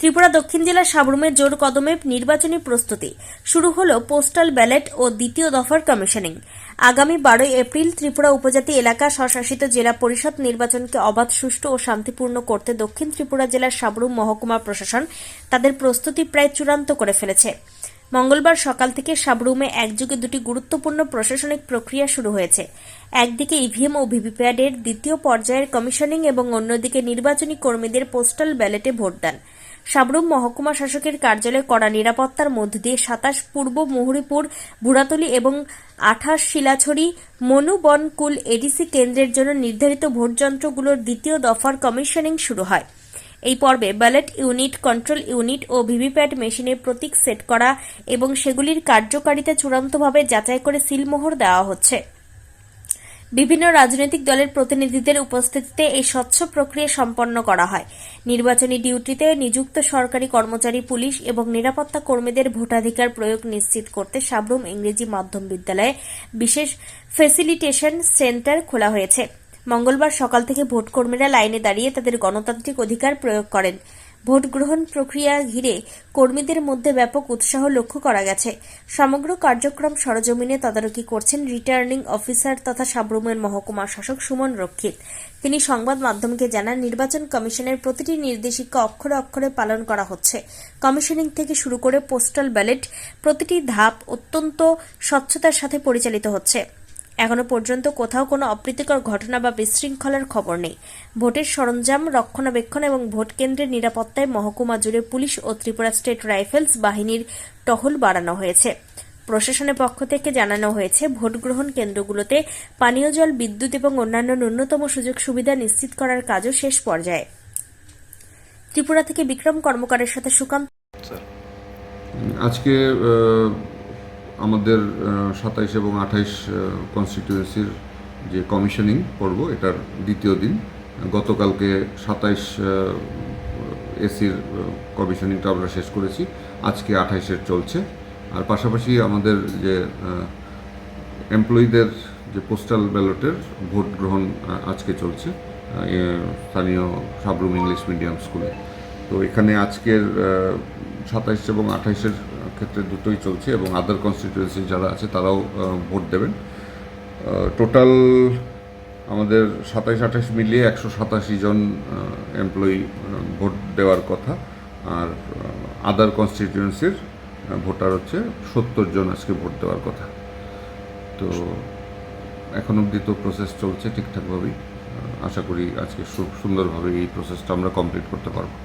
ত্রিপুরা দক্ষিণ জেলার সাবরুমের জোর কদমে নির্বাচনী প্রস্তুতি শুরু হলো পোস্টাল ব্যালট ও দ্বিতীয় দফার কমিশনিং। আগামী 12 এপ্রিল ত্রিপুরা উপজাতি এলাকা স্বশাসিত জেলা পরিষদ নির্বাচনকে অবাধ, সুষ্ঠু ও শান্তিপূর্ণ করতে দক্ষিণ ত্রিপুরা জেলার সাবরুম মহকুমা প্রশাসন তাদের প্রস্তুতি প্রায় চূড়ান্ত করে ফেলেছে। মঙ্গলবার সকাল থেকে সাবরুমে একযোগে দুটি গুরুত্বপূর্ণ প্রশাসনিক প্রক্রিয়া শুরু হয়েছে। একদিকে ইভিএম ও ভিভিপ্যাটের দ্বিতীয় পর্যায়ের কমিশনিং এবং অন্যদিকে নির্বাচনী কর্মীদের পোস্টাল ব্যালটে ভোটদান। সাবরুম মহকুমা শাসকের কার্যালয়ে কড়া নিরাপত্তার মধ্য দিয়ে 27 পূর্ব মুহুরীপুর, বুড়াতলী এবং 28 শিলাছড়ি মনুবনকুল এডিসি কেন্দ্রের জন্য নির্ধারিত ভোটযন্ত্রগুলোর দ্বিতীয় দফার কমিশনিং শুরু হয়। এই পর্বে ব্যালট ইউনিট, কন্ট্রোল ইউনিট ও ভিভিপ্যাট মেশিনের প্রতীক সেট করা এবং সেগুলির কার্যকারিতা চূড়ান্তভাবে যাচাই করে সিলমোহর দেওয়া হচ্ছে। বিভিন্ন রাজনৈতিক দলের প্রতিনিধিদের উপস্থিতিতে এই স্বচ্ছ প্রক্রিয়া সম্পন্ন করা হয়। নির্বাচনী ডিউটিতে নিযুক্ত সরকারি কর্মচারী, পুলিশ এবং নিরাপত্তা কর্মীদের ভোটাধিকার প্রয়োগ নিশ্চিত করতে সাবরুম ইংরেজি মাধ্যম বিদ্যালয়ে বিশেষ ফেসিলিটেশন সেন্টার খোলা হয়েছে। মঙ্গলবার সকাল থেকে ভোটকর্মীরা লাইনে দাঁড়িয়ে তাদের গণতান্ত্রিক অধিকার প্রয়োগ করেন। ভোট গ্রহণ প্রক্রিয়া ঘিরে কর্মীদের মধ্যে ব্যাপক উৎসাহ লক্ষ্য করা গেছে। সমগ্র কার্যক্রম সরজমিনে তদারকি করছেন রিটার্নিং অফিসার তথা সাবরুমের মহকুমা শাসক সুমন রক্ষিত। তিনি সংবাদ মাধ্যমকে জানান, নির্বাচন কমিশনের প্রতিটি নির্দেশিকা অক্ষরে অক্ষরে পালন করা হচ্ছে। কমিশনিং থেকে শুরু করে পোস্টাল ব্যালট প্রতিটি ধাপ অত্যন্ত স্বচ্ছতার সাথে পরিচালিত হচ্ছে। এখনো পর্যন্ত কোথাও কোনো অপ্রীতিকর ঘটনা বা বিশৃঙ্খলার খবর নেই। ভোটের সরঞ্জাম রক্ষণাবেক্ষণ এবং ভোট কেন্দ্রের নিরাপত্তায় মহকুমা জুড়ে পুলিশ ও ত্রিপুরা স্টেট রাইফেলস বাহিনীর টহল বাড়ানো হয়েছে। প্রশাসনের পক্ষ থেকে জানানো হয়েছে, ভোট গ্রহণ কেন্দ্রগুলোতে পানীয় জল, বিদ্যুৎ এবং অন্যান্য ন্যূনতম সুযোগ সুবিধা নিশ্চিত করার কাজও শেষ পর্যায়ে। ত্রিপুরা থেকে বিক্রম কর্মকারের সাথে সুকান্ত। আজকে আমাদের 27 এবং 28 কনস্টিটিউয়েন্সির যে কমিশনিং পর্ব, এটার দ্বিতীয় দিন। গতকালকে 27 এসির কমিশনিংটা আমরা শেষ করেছি, আজকে 28-এর চলছে। আর পাশাপাশি আমাদের যে এমপ্লয়িদের যে পোস্টাল ব্যালটের ভোট গ্রহণ আজকে চলছে স্থানীয় সাবরুম ইংলিশ মিডিয়াম স্কুলে। তো এখানে আজকের 27 এবং 28-এর ক্ষেত্রে দুটোই চলছে এবং আদার কনস্টিটিউয়েন্সি যারা আছে তারাও ভোট দেবেন। টোটাল আমাদের 27-28 মিলিয়ে 187 জন এমপ্লয়ি ভোট দেওয়ার কথা, আর আদার কনস্টিটিউয়েন্সির ভোটার হচ্ছে 70 জন আজকে ভোট দেওয়ার কথা। তো এখন অবধি তো প্রসেস চলছে ঠিকঠাকভাবেই। আশা করি আজকে সুন্দরভাবে এই প্রসেসটা আমরা কমপ্লিট করতে পারবো।